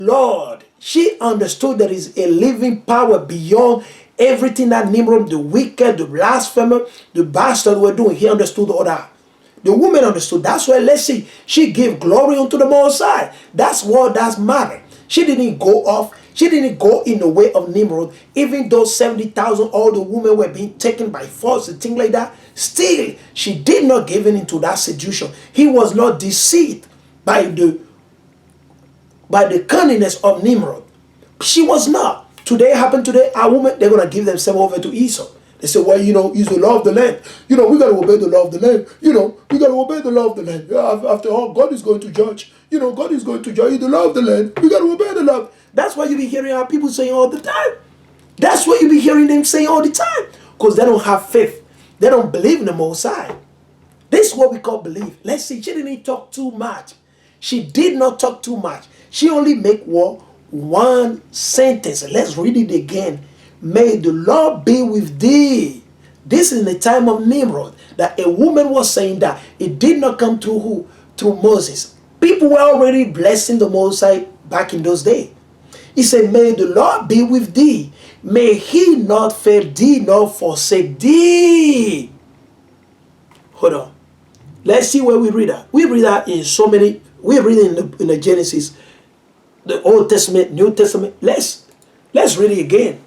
Lord, she understood there is a living power beyond everything that Nimrod, the wicked, the blasphemer, the bastard were doing. He understood all that. The woman understood. That's why, let's see, she gave glory unto the Most High. That's what does matter. She didn't go off. She didn't go in the way of Nimrod. Even though 70,000, all the women were being taken by force and things like that, still, she did not give in into that seduction. He was not deceived by the cunningness of Nimrod. She was not. Today happened today, our women, they're going to give themselves over to Esau. They say, well, it's the law of the land. We got to obey the law of the land. We got to obey the law of the land. After all, God is going to judge. God is going to judge the law of the land. We got to obey the law. That's why you be hearing our people saying all the time. That's what you be hearing them saying all the time. Because they don't have faith. They don't believe in the Most High. This is what we call belief. Let's see, she didn't talk too much. She did not talk too much. She only make one sentence. Let's read it again. May the Lord be with thee. This is the time of Nimrod, that a woman was saying that it did not come through who? Through Moses. People were already blessing the Most High back in those days. He said, may the Lord be with thee. May he not fail thee nor forsake thee. Hold on. Let's see where we read that. We read that in so many. We read in the Genesis, the Old Testament, New Testament. Let's read it again.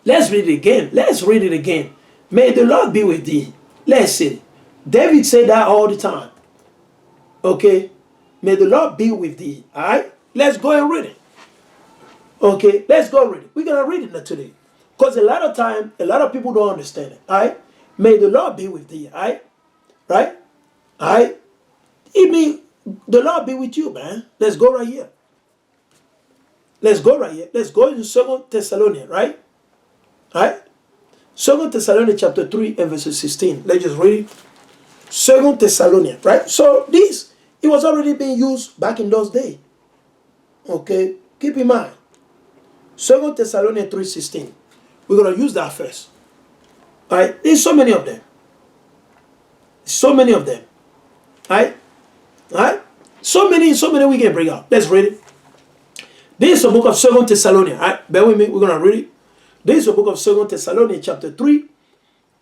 Let's read it again. Let's read it again. May the Lord be with thee. Let's see. David said that all the time. Okay. May the Lord be with thee. All right. Let's go and read it. Okay. Let's go read it. We're going to read it today. Because a lot of time, a lot of people don't understand it. All right. May the Lord be with thee. All right. Right. All right. It means the Lord be with you, man. Let's go right here. Let's go right here. Let's go into 2 Thessalonians, right? Right? 2 Thessalonians chapter 3 and verse 16. Let's just read it. 2 Thessalonians, right? So this, it was already being used back in those days. Okay? Keep in mind. 2 Thessalonians 3:16. We're going to use that first. Right? There's so many of them. So many of them. Right? Right? So many we can bring out. Let's read it. This is the book of 2 Thessalonians. Right? Bear with me. We're going to read it. This is the book of 2 Thessalonians chapter 3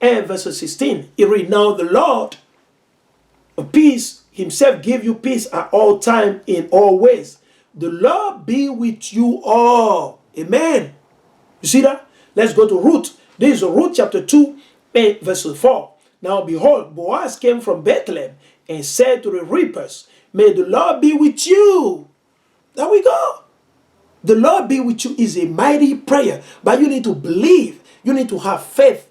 and verse 16. It reads, now the Lord of peace himself give you peace at all times in all ways. The Lord be with you all. Amen. You see that? Let's go to Ruth. This is Ruth chapter 2 and verse 4. Now behold, Boaz came from Bethlehem and said to the reapers, may the Lord be with you. There we go. The Lord be with you is a mighty prayer. But you need to believe. You need to have faith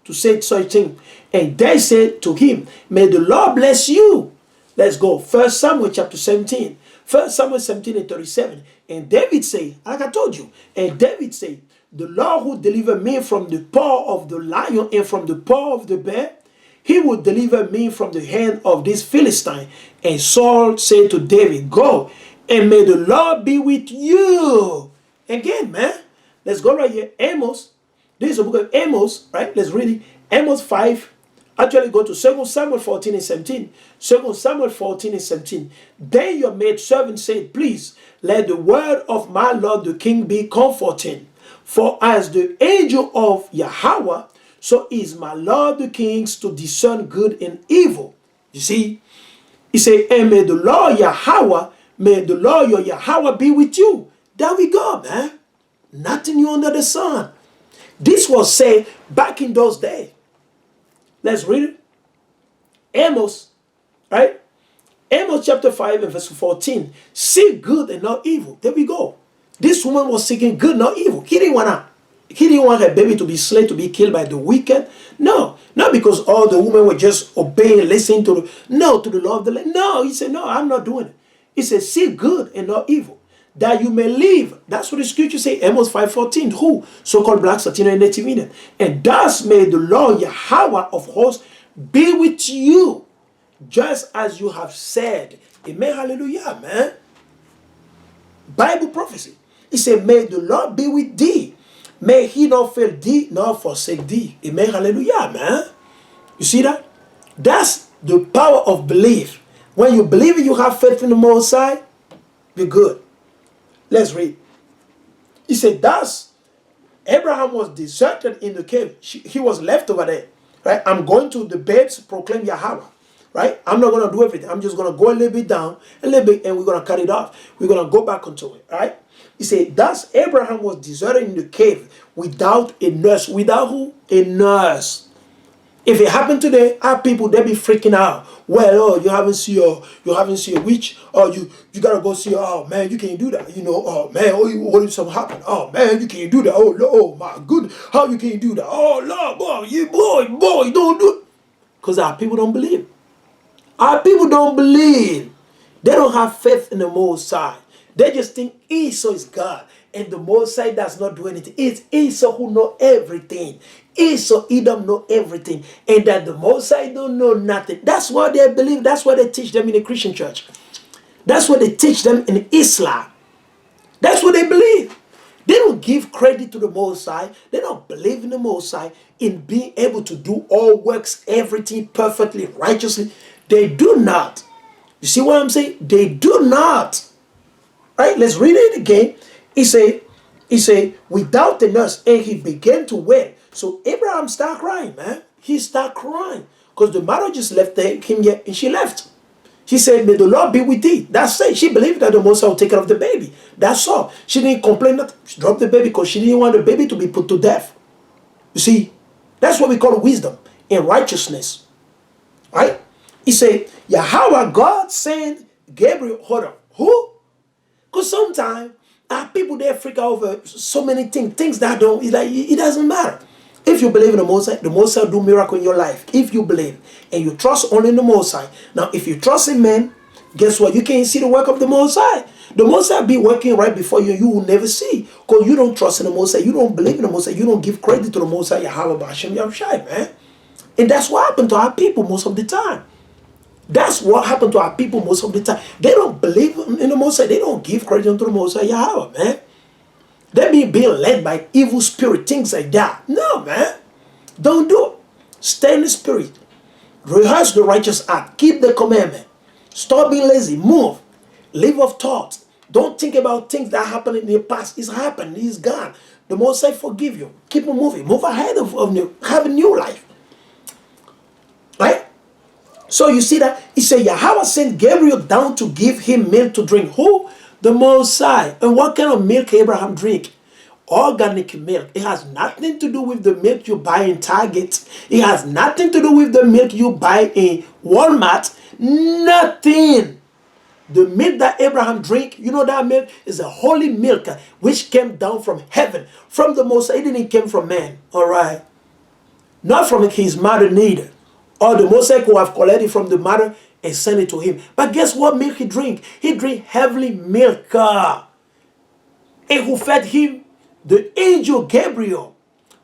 to say such thing. And they said to him, may the Lord bless you. Let's go. 1 Samuel chapter 17. 1 Samuel 17 and 37. And David said, like I told you, and David said, the Lord who delivered me from the paw of the lion and from the paw of the bear, he will deliver me from the hand of this Philistine. And Saul said to David, go, and may the Lord be with you. Again, man. Let's go right here. Amos. This is the book of Amos, right? Let's read it. Amos 5. Actually, go to 2 Samuel 14 and 17. 2 Samuel 14 and 17. Then your maid servant said, please, let the word of my Lord the king be comforting. For as the angel of Yahawah, so is my Lord the king's to discern good and evil. You see? He said, and may the Lord Yahawah, may the Lord your Yahawah be with you. There we go, man. Nothing new under the sun. This was said back in those days. Let's read it. Amos, right? Amos chapter 5 and verse 14. Seek good and not evil. There we go. This woman was seeking good, not evil. He didn't want her baby to be slain, to be killed by the wicked. No, not because all the women were just obeying, listening to the law of the land. No, he said, no, I'm not doing it. He said, seek good and not evil, that you may live. That's what the scripture say, Amos 5:14. Who? So-called blacks, Latino, and Native Indian. And thus may the Lord Yahawah of hosts be with you, just as you have said. Amen, hallelujah, man. Bible prophecy. He said, may the Lord be with thee. May he not fail thee, nor forsake thee. Amen, hallelujah, man. You see that? That's the power of belief. When you believe you have faith in the Most High, be good. Let's read. He said, thus Abraham was deserted in the cave. He was left over there. Right? I'm going to the bed to proclaim Yahawah. Right? I'm not going to do everything. I'm just going to go a little bit down, a little bit, and we're going to cut it off. We're going to go back onto it. Right? He said, thus Abraham was deserted in the cave without a nurse. Without who? A nurse. If it happened today, our people, they be freaking out. Well, oh, you haven't seen a witch. Oh, you gotta go see her. Oh man, you can't do that. You know, oh man, oh, what if something happen? Oh man, you can't do that. Oh, oh my goodness, how you can't do that? Oh Lord, boy, don't do it. Because our people don't believe. Our people don't believe. They don't have faith in the Most High. They just think Esau is God. And the Most High does not do anything. It's Esau who knows everything. Esau, Edom know everything. And that the Most High don't know nothing. That's what they believe. That's what they teach them in the Christian church. That's what they teach them in Islam. That's what they believe. They don't give credit to the Most High. They don't believe in the Most High in being able to do all works, everything perfectly, righteously. They do not. You see what I'm saying? They do not. Right? Let's read it again. He said, without the nurse, and he began to weep. So Abraham started crying, man. He started crying. Because the mother just left him here and she left. She said, may the Lord be with thee. That's it. She believed that the Most High will take care of the baby. That's all. She didn't complain that she dropped the baby because she didn't want the baby to be put to death. You see, that's what we call wisdom and righteousness. Right? He said, Yahawah, God sent Gabriel. Hold on. Who? Because sometimes our people, they freak out over so many things that don't, it's like, it doesn't matter. If you believe in the Most High will do miracle in your life. If you believe and you trust only in the Most High. Now, if you trust in men, guess what? You can't see the work of the Most High. The Most High be working right before you. You will never see. Because you don't trust in the Most High. You don't believe in the Most High. You don't give credit to the Most High, Yahawah B'Hashem Yahushai, man. And that's what happened to our people most of the time. That's what happened to our people most of the time. They don't believe in the Most High. They don't give credit to the Most High Yahawah, man. They being led by evil spirit, things like that. No, man. Don't do it. Stay in the spirit. Rehearse the righteous act. Keep the commandment. Stop being lazy. Move. Live off thoughts. Don't think about things that happened in the past. It's happened. It's gone. The Most High forgive you. Keep on moving. Move ahead of new. Have a new life. Right? So you see that? He said, Yahawah sent Gabriel down to give him milk to drink. Who? The Most High. And what kind of milk Abraham drink? Organic milk. It has nothing to do with the milk you buy in Target. It has nothing to do with the milk you buy in Walmart. Nothing. The milk that Abraham drink, you know that milk is a holy milk which came down from heaven, from the Most High. It didn't come from man. All right. Not from his mother neither. Or the Most High could have collected from the mother and sent it to him. But guess what milk he drink? He drink heavenly milk. And who fed him? The angel Gabriel.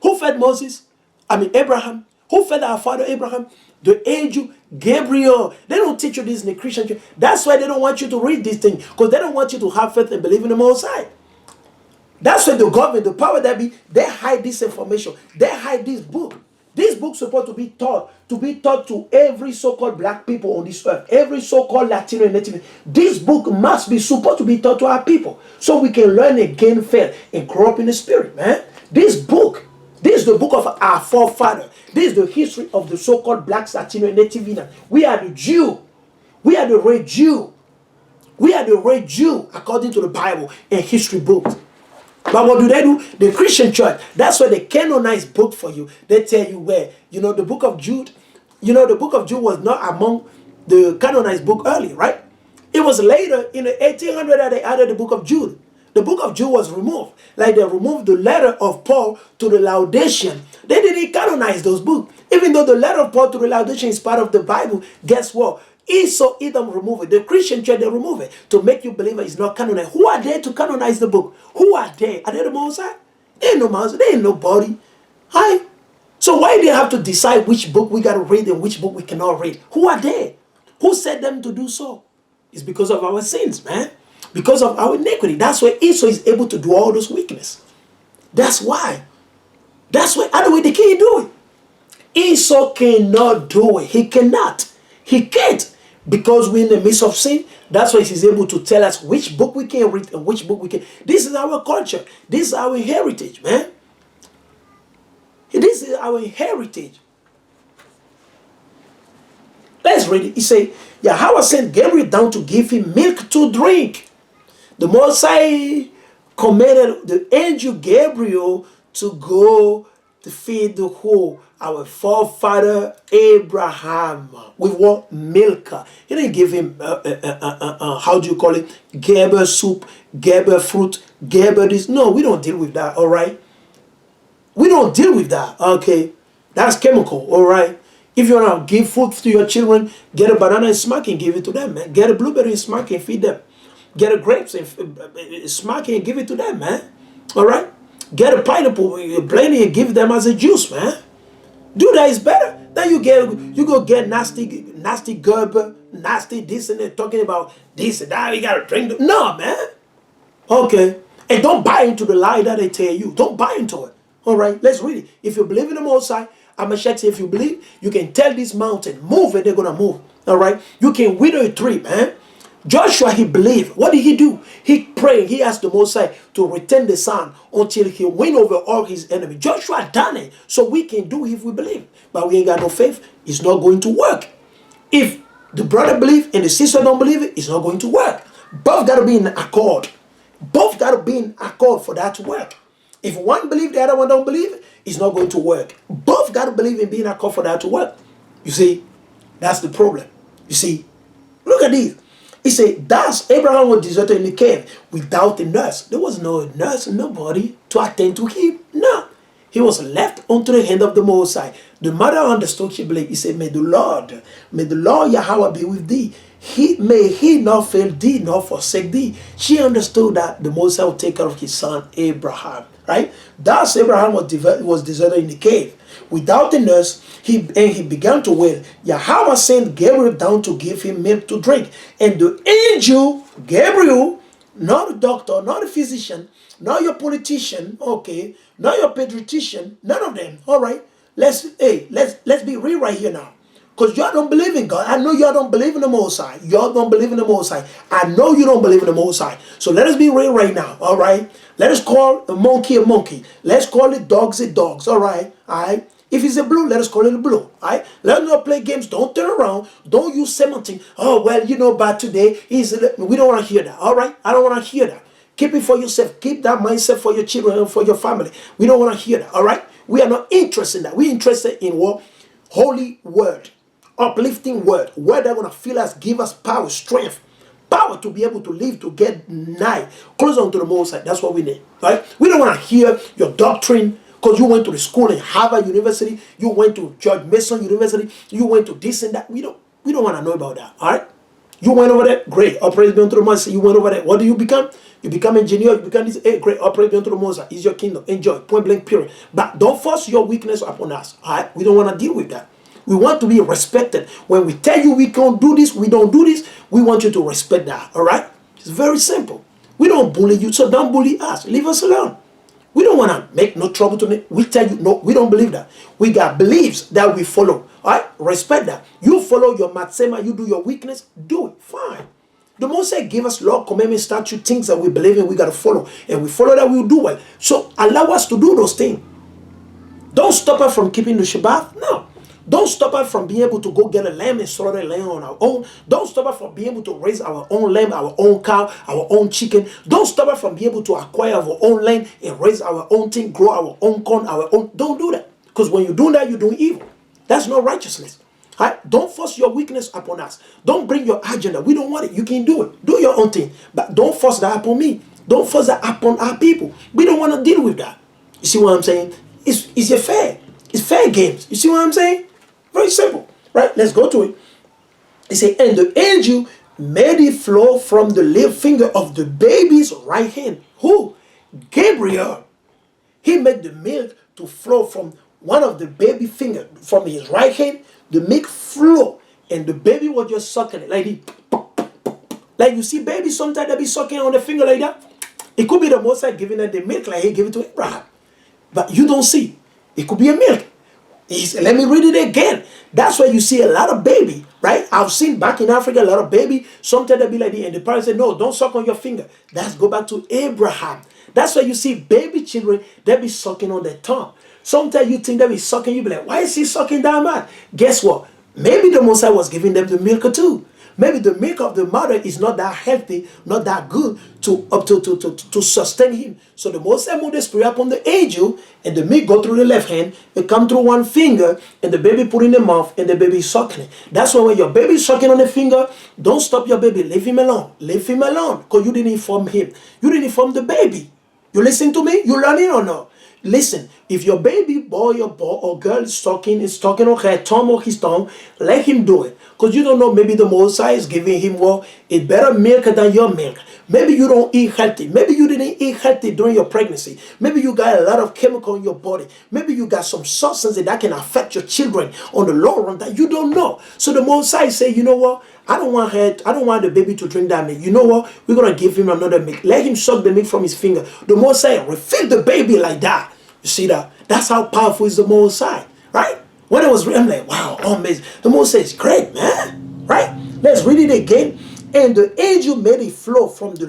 Who fed Moses? Abraham. Who fed our father Abraham? The angel Gabriel. They don't teach you this in the Christian church. That's why they don't want you to read this thing. Because they don't want you to have faith and believe in the Most High. That's why the government, the power that be, they hide this information. They hide this book. This book is supposed to be taught to every so-called black people on this earth, every so-called Latino and Native. This book must be supposed to be taught to our people so we can learn again, faith, and grow up in the spirit, man. This is the book of our forefather. This is the history of the so-called blacks, Latino, and Native. We are the Jew. We are the red Jew. We are the red Jew according to the Bible and history books. But what do? The Christian church, that's why they canonize book for you. They tell you where, the book of Jude, the book of Jude was not among the canonized book earlier, right? It was later in the 1800 that they added the book of Jude. The book of Jude was removed. Like they removed the letter of Paul to the Laodicean. They didn't canonize those books. Even though the letter of Paul to the Laodicean is part of the Bible, guess what? Esau, Edom remove it. The Christian church, they remove it to make you believe it's not canonized. Who are they to canonize the book? Who are they? Are they the Most High? They ain't no Moses. They ain't nobody. Hi. So why do they have to decide which book we got to read and which book we cannot read? Who are they? Who said them to do so? It's because of our sins, man. Because of our iniquity. That's why Esau is able to do all those weakness. That's why. That's why. Otherwise, they can't do it. Esau cannot do it. He cannot. He can't. Because we're in the midst of sin, that's why he's able to tell us which book we can read and which book we can. This is our culture. This is our heritage, man. This is our heritage. Let's read it. He said, Yahweh sent Gabriel down to give him milk to drink. The Mosai commanded the angel Gabriel to go to feed the whole, our forefather Abraham, with what? Milk. He didn't give him, how do you call it? Gerber soup, Gerber fruit, Gerber this. No, we don't deal with that, all right? We don't deal with that, okay? That's chemical, all right? If you want to give food to your children, get a banana and smack and give it to them, man. Get a blueberry and smack and feed them. Get a grapes and smack and give it to them, man. All right? Get a pineapple, blend it and give them as a juice, man. Do that is better. Then you go get nasty Gerber, nasty this and that, talking about this and that. You gotta drink. No, man. Okay. And don't buy into the lie that they tell you. Don't buy into it. All right? Let's read it. If you believe in the Most High, Hamashiac said, if you believe, you can tell this mountain, move, and they're going to move. All right? You can wither a tree, man. Joshua, he believed. What did he do? He prayed. He asked the Most High to return the sun until he win over all his enemies. Joshua done it. So we can do if we believe. But we ain't got no faith. It's not going to work. If the brother believe and the sister don't believe it, it's not going to work. Both got to be in accord. Both got to be in accord for that to work. If one believe, the other one don't believe, it's not going to work. Both got to believe in being in accord for that to work. You see, that's the problem. You see, look at this. He said, thus Abraham was deserted in the cave without a nurse. There was no nurse, nobody to attend to him. No. He was left unto the hand of the Most High. The mother understood, she believed. He said, may the Lord Yahweh be with thee. May he not fail thee, nor forsake thee. She understood that the Most High would take care of his son Abraham. Right? Thus Abraham was deserted in the cave. Without a nurse, he began to wail. Yahweh sent Gabriel down to give him milk to drink. And the angel, Gabriel, not a doctor, not a physician, not your politician, okay, not your pediatrician, none of them, all right? Let's be real right here now. Because y'all don't believe in God. I know y'all don't believe in the Most High. Y'all don't believe in the Most High. I know you don't believe in the Most High. So let us be real right now, all right? Let us call a monkey a monkey. Let's call it dogs a dogs, all right? All right? If it's a blue, let us call it a blue, all right? Let us not play games. Don't turn around. Don't use semantic. Oh, well, you know, but today, we don't want to hear that, all right? I don't want to hear that. Keep it for yourself. Keep that mindset for your children and for your family. We don't want to hear that, all right? We are not interested in that. We're interested in what? Holy word. Uplifting word that going to fill us, give us power, strength, power to be able to live, to get nigh, close on to the Most High. That's what we need, right? We don't want to hear your doctrine because you went to the school in Harvard University, you went to George Mason University, you went to this and that. We don't want to know about that, all right? You went over there, great. All praise be unto the Most High. You went over there. What do you become? You become engineer. You become this. Hey, great. All praise be unto the Most High. It's your kingdom. Enjoy. Point blank. Period. But don't force your weakness upon us. All right? We don't want to deal with that. We want to be respected. When we tell you we can't do this, we don't do this, we want you to respect that. All right? It's very simple. We don't bully you, so don't bully us. Leave us alone. We don't want to make no trouble to me. We tell you, no, we don't believe that. We got beliefs that we follow. All right? Respect that. You follow your matsema, you do your weakness, do it. Fine. The Most High give us law, commandment, statute, things that we believe in, we got to follow. And we follow that, we'll do well. So allow us to do those things. Don't stop us from keeping the Shabbat. No. Don't stop us from being able to go get a lamb and slaughter a lamb on our own. Don't stop us from being able to raise our own lamb, our own cow, our own chicken. Don't stop us from being able to acquire our own land and raise our own thing, grow our own corn, our own. Don't do that. Because when you're doing that, you're doing evil. That's not righteousness. All right? Don't force your weakness upon us. Don't bring your agenda. We don't want it. You can do it. Do your own thing. But don't force that upon me. Don't force that upon our people. We don't want to deal with that. You see what I'm saying? It's a fair. It's fair games. You see what I'm saying? Very simple, right? Let's go to it. It says, and the angel made it flow from the little finger of the baby's right hand. Who? Gabriel. He made the milk to flow from one of the baby finger, from his right hand. The milk flow, and the baby was just sucking it like this. Like you see babies sometimes they be sucking on the finger like that. It could be the Most High giving them the milk like he gave it to Abraham. But you don't see. It could be a milk. Let me read it again. That's why you see a lot of baby, right? I've seen back in Africa a lot of baby. Sometimes they be like this, and the parents say, no, don't suck on your finger. Let's go back to Abraham. That's why you see baby children, they be sucking on their tongue. Sometimes you think they be sucking, you be like, why is he sucking that much? Guess what? Maybe the Messiah was giving them the milk too. Maybe the milk of the mother is not that healthy, not that good to sustain him. So the Messiah moved the spirit upon the angel, and the milk go through the left hand, it come through one finger, and the baby put in the mouth, and the baby is sucking it. That's why when your baby is sucking on the finger, don't stop your baby. Leave him alone. Leave him alone, because you didn't inform him. You didn't inform the baby. You listen to me? You learning or no? Listen, if your baby boy or girl is talking on her tongue or his tongue, let him do it. Because you don't know, maybe the Messiah is giving him a better milk than your milk. Maybe you don't eat healthy. Maybe you didn't eat healthy during your pregnancy. Maybe you got a lot of chemical in your body. Maybe you got some substance that can affect your children on the long run that you don't know. So the Messiah say, you know what? I don't want the baby to drink that milk. You know what? We're going to give him another milk. Let him suck the milk from his finger. The Messiah refill the baby like that. You see that? That's how powerful is the Messiah, right? When it was written, I'm like, wow, amazing. The Messiah is great, man, right? Let's read it again. And the angel made it flow from the